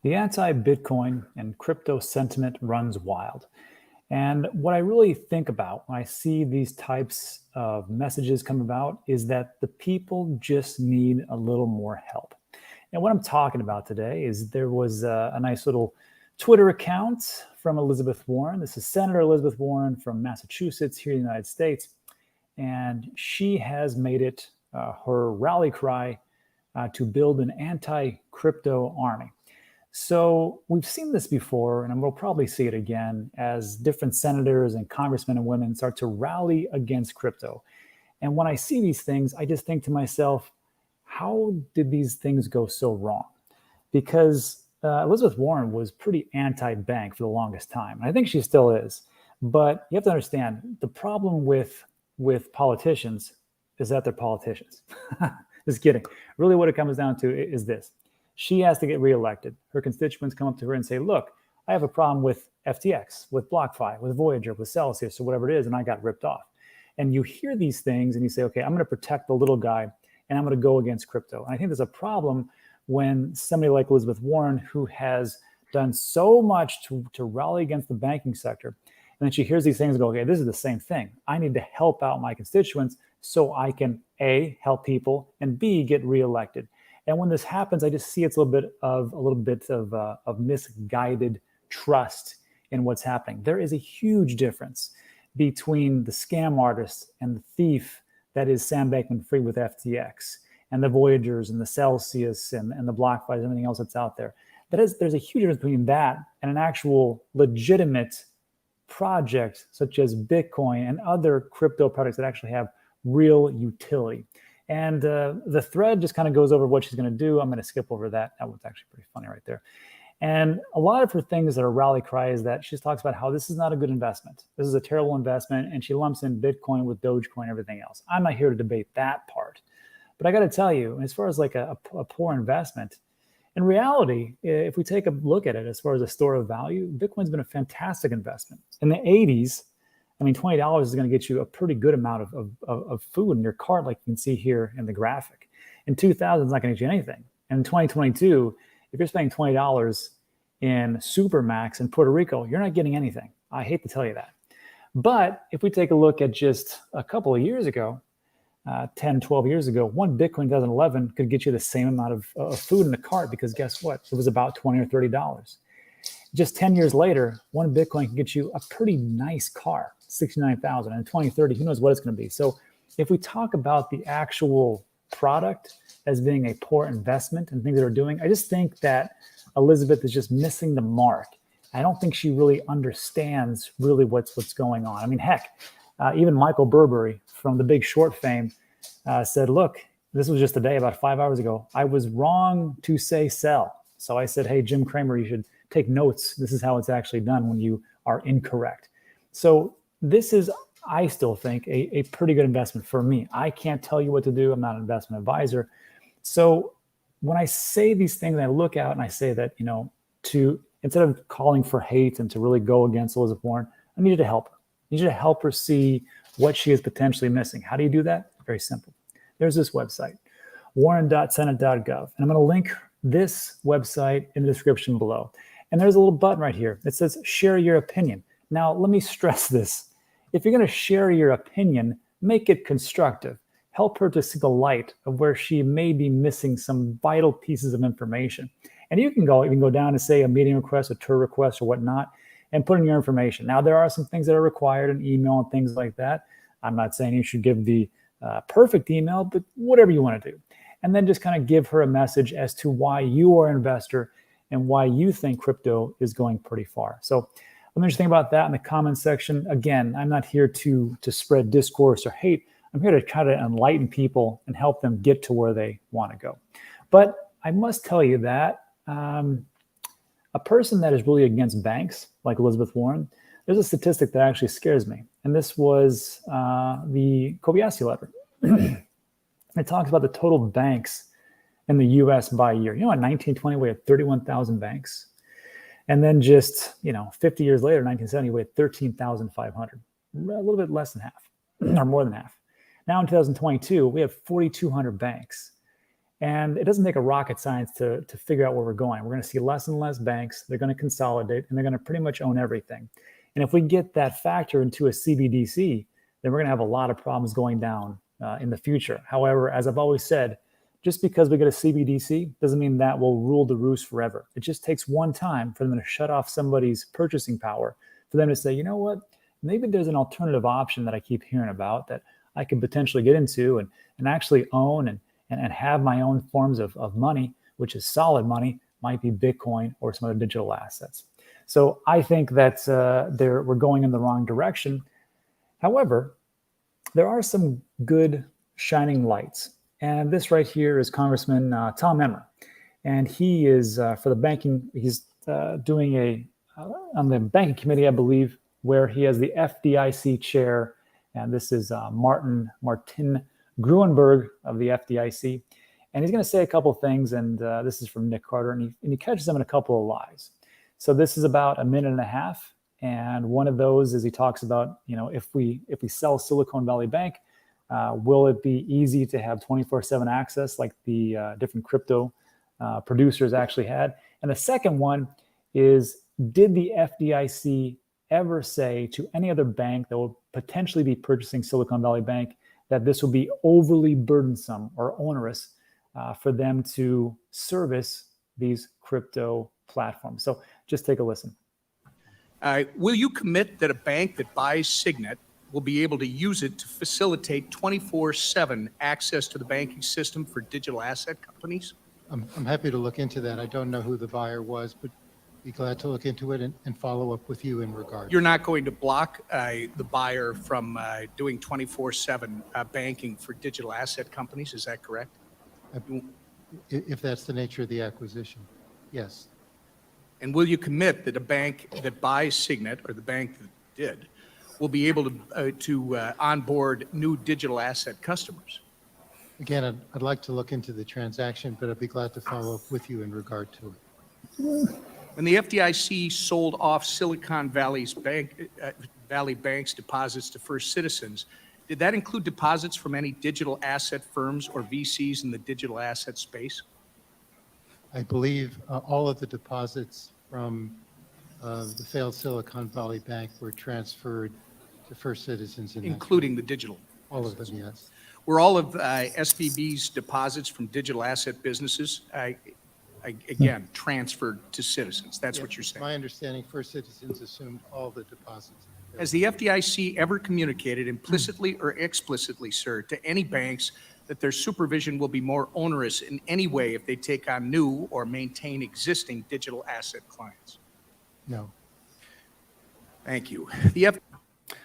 The anti-Bitcoin and crypto sentiment runs wild. And what I really think about when I see these types of messages come about is that the people just need a little more help. And what I'm talking about today is there was a nice little Twitter account from Elizabeth Warren. This is Senator Elizabeth Warren from Massachusetts here in the United States. And she has made it her rally cry to build an anti-crypto army. So we've seen this before, and we'll probably see it again as different senators and congressmen and women start to rally against crypto. And when I see these things, I just think to myself, how did these things go so wrong? Because Elizabeth Warren was pretty anti-bank for the longest time. And I think she still is. But you have to understand, the problem with politicians is that they're politicians. Just kidding. Really what it comes down to is this. She has to get reelected. Her constituents come up to her and say, look, I have a problem with FTX, with BlockFi, with Voyager, with Celsius, or whatever it is, and I got ripped off. And you hear these things and you say, okay, I'm going to protect the little guy and I'm going to go against crypto. And I think there's a problem when somebody like Elizabeth Warren, who has done so much to rally against the banking sector, and then she hears these things and go, okay, this is the same thing. I need to help out my constituents so I can, A, help people, and B, get reelected. And when this happens, I just see it's a little bit of misguided trust in what's happening. There is a huge difference between the scam artist and the thief that is Sam Bankman-Fried with FTX, and the Voyagers and the Celsius and the BlockFi and everything else that's out there. There's a huge difference between that and an actual legitimate project such as Bitcoin and other crypto products that actually have real utility. And the thread just kind of goes over what she's going to do. I'm going to skip over that. That was actually pretty funny right there. And a lot of her things that are rally cry is that she talks about how this is not a good investment. This is a terrible investment. And she lumps in Bitcoin with Dogecoin and everything else. I'm not here to debate that part. But I got to tell you, as far as like a poor investment, in reality, if we take a look at it as far as a store of value, Bitcoin's been a fantastic investment. In the 80s, I mean, $20 is going to get you a pretty good amount of food in your cart, like you can see here in the graphic. In 2000, it's not going to get you anything. And in 2022, if you're spending $20 in Supermax in Puerto Rico, you're not getting anything. I hate to tell you that. But if we take a look at just a couple of years ago, 10, 12 years ago, one Bitcoin in 2011 could get you the same amount of food in the cart because guess what? It was about $20 or $30. Just 10 years later, one Bitcoin can get you a pretty nice car, $69,000, and 2030, who knows what it's going to be. So if we talk about the actual product as being a poor investment and things that are doing, I just think that Elizabeth is just missing the mark. I don't think she really understands really what's going on. I mean, heck, even Michael Burberry from The Big Short fame said, look, this was just a day about 5 hours ago. I was wrong to say sell. So I said, hey, Jim Cramer, you should take notes. This is how it's actually done when you are incorrect. So this is, I still think, a pretty good investment for me. I can't tell you what to do. I'm not an investment advisor. So when I say these things, I look out and I say that, instead of calling for hate and to really go against Elizabeth Warren, I need you to help her. I need you to help her see what she is potentially missing. How do you do that? Very simple. There's this website, warren.senate.gov. And I'm going to link this website in the description below. And there's a little button right here that says share your opinion. Now, let me stress this. If you're going to share your opinion, make it constructive. Help her to see the light of where she may be missing some vital pieces of information. And you can go down and say a meeting request, a tour request, or whatnot, and put in your information. Now, there are some things that are required in email and things like that. I'm not saying you should give the perfect email, but whatever you want to do. And then just kind of give her a message as to why you are an investor and why you think crypto is going pretty far. So let me just think about that in the comments section. Again, I'm not here to spread discourse or hate. I'm here to try to enlighten people and help them get to where they want to go. But I must tell you that a person that is really against banks, like Elizabeth Warren, there's a statistic that actually scares me. And this was the Kobayashi letter. It talks about the total banks in the U.S. by year. In 1920, we had 31,000 banks. And then just, 50 years later, 1970, we had 13,500, a little bit less than half, or more than half. Now in 2022, we have 4,200 banks. And it doesn't take a rocket science to figure out where we're going. We're going to see less and less banks. They're going to consolidate, and they're going to pretty much own everything. And if we get that factor into a CBDC, then we're going to have a lot of problems going down in the future. However, as I've always said, just because we get a CBDC doesn't mean that will rule the roost forever. It just takes one time for them to shut off somebody's purchasing power, for them to say, you know what, maybe there's an alternative option that I keep hearing about that I could potentially get into and actually own and have my own forms of money, which is solid money, might be Bitcoin or some other digital assets. So I think that we're going in the wrong direction. However, there are some good shining lights. And this right here is Congressman Tom Emmer. And he is, for the banking, he's doing on the banking committee, I believe, where he has the FDIC chair. And this is Martin Gruenberg of the FDIC. And he's going to say a couple of things. And this is from Nick Carter. And he catches them in a couple of lies. So this is about a minute and a half. And one of those is he talks about, if we sell Silicon Valley Bank, will it be easy to have 24/7 access like the different crypto producers actually had? And the second one is, did the FDIC ever say to any other bank that will potentially be purchasing Silicon Valley Bank that this will be overly burdensome or onerous for them to service these crypto platforms? So just take a listen. Will you commit that a bank that buys Signet will be able to use it to facilitate 24/7 access to the banking system for digital asset companies? I'm happy to look into that. I don't know who the buyer was, but be glad to look into it and follow up with you in regard. You're not going to block the buyer from doing 24/7 banking for digital asset companies, is that correct? If that's the nature of the acquisition, yes. And will you commit that a bank that buys Signet, or the bank that did, will be able to onboard new digital asset customers? Again, I'd like to look into the transaction, but I'd be glad to follow up with you in regard to it. When the FDIC sold off Silicon Valley Bank's deposits to First Citizens, did that include deposits from any digital asset firms or VCs in the digital asset space? I believe all of the deposits from the failed Silicon Valley Bank were transferred to First Citizens. Including the digital? All of them, yes. Were all of SVB's deposits from digital asset businesses, again, transferred to Citizens? That's what you're saying? My understanding, First Citizens assumed all the deposits. Has the FDIC ever communicated implicitly or explicitly, sir, to any banks that their supervision will be more onerous in any way if they take on new or maintain existing digital asset clients? No. Thank you.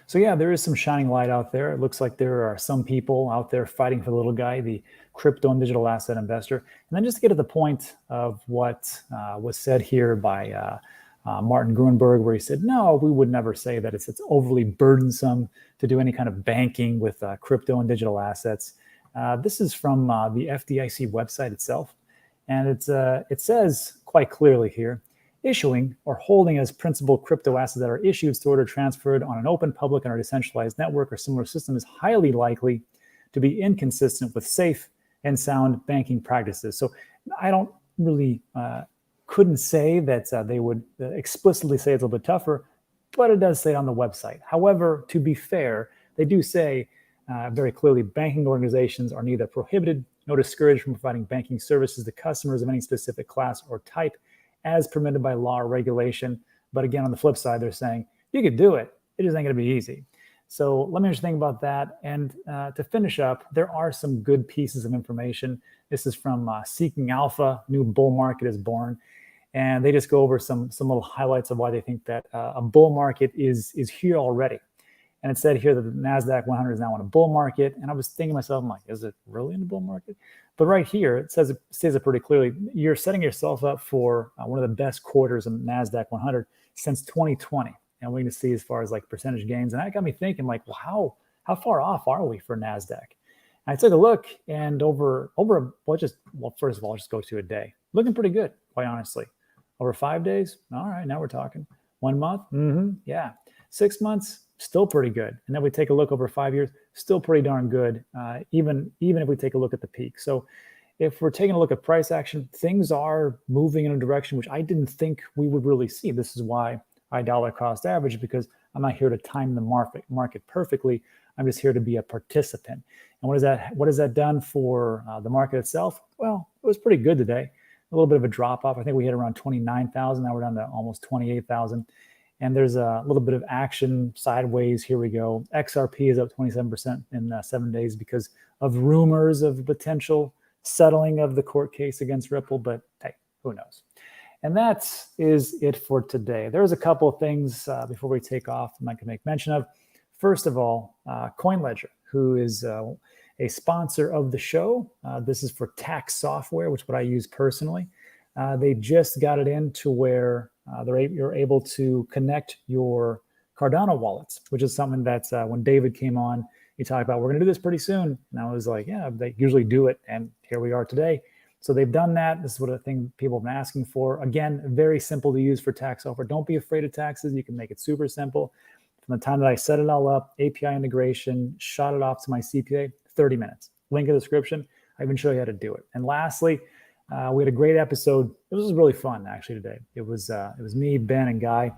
So yeah, there is some shining light out there. It looks like there are some people out there fighting for the little guy, the crypto and digital asset investor. And then just to get to the point of what was said here by Martin Gruenberg, where he said, no, we would never say that it's overly burdensome to do any kind of banking with crypto and digital assets. This is from the FDIC website itself. And it says quite clearly here, issuing or holding as principal crypto assets that are issued, stored, or transferred on an open, public, and or decentralized network or similar system is highly likely to be inconsistent with safe and sound banking practices. So I don't really couldn't say that they would explicitly say it's a little bit tougher, but it does say it on the website. However, to be fair, they do say very clearly banking organizations are neither prohibited nor discouraged from providing banking services to customers of any specific class or type as permitted by law or regulation. But again, on the flip side, they're saying you could do it. It just ain't going to be easy. So let me just think about that. And to finish up, there are some good pieces of information. This is from Seeking Alpha, New Bull Market is Born. And they just go over some little highlights of why they think that a bull market is here already. And it said here that the NASDAQ 100 is now in a bull market. And I was thinking to myself, I'm like, is it really in a bull market? But right here, it says it pretty clearly. You're setting yourself up for one of the best quarters in the NASDAQ 100 since 2020. And we're going to see as far as like percentage gains. And that got me thinking like, well, how far off are we for NASDAQ? And I took a look and first of all, just go to a day. Looking pretty good, quite honestly. Over 5 days, all right, now we're talking. 1 month, yeah. 6 months, still pretty good. And then we take a look over 5 years, still pretty darn good, even if we take a look at the peak. So if we're taking a look at price action, things are moving in a direction which I didn't think we would really see. This is why I dollar cost average, because I'm not here to time the market perfectly. I'm just here to be a participant. And what has that done for the market itself? Well, it was pretty good today. A little bit of a drop off. I think we hit around 29,000. Now we're down to almost 28,000. And there's a little bit of action sideways. Here we go. XRP is up 27% in 7 days because of rumors of potential settling of the court case against Ripple. But hey, who knows? And that is it for today. There's a couple of things before we take off I can make mention of. First of all, CoinLedger, who is a sponsor of the show. This is for tax software, which is what I use personally. They just got it into where you're able to connect your Cardano wallets, which is something that when David came on, he talked about, we're going to do this pretty soon. And I was like, yeah, they usually do it. And here we are today. So they've done that. This is what a thing people have been asking for. Again, very simple to use for tax software. Don't be afraid of taxes. You can make it super simple. From the time that I set it all up, API integration, shot it off to my CPA, 30 minutes. Link in the description. I even show you how to do it. And lastly, we had a great episode. It was really fun, actually, today. It was me, Ben, and Guy,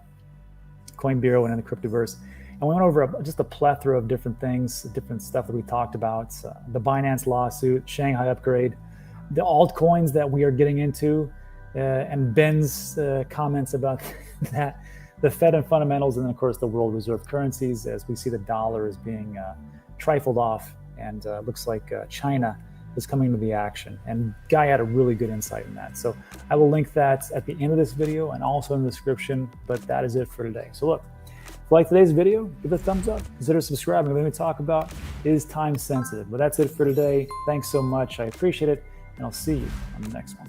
Coin Bureau, and in the Cryptoverse. And we went over just a plethora of different things, different stuff that we talked about. The Binance lawsuit, Shanghai upgrade, the altcoins that we are getting into, and Ben's comments about that, the Fed and fundamentals, and then, of course, the world reserve currencies, as we see the dollar is being trifled off, and looks like China is coming to the action. And Guy had a really good insight in that. So I will link that at the end of this video and also in the description, but that is it for today. So look, if you like today's video, give it a thumbs up, consider subscribing. Everything we talk about is time sensitive, but that's it for today. Thanks so much. I appreciate it, and I'll see you on the next one.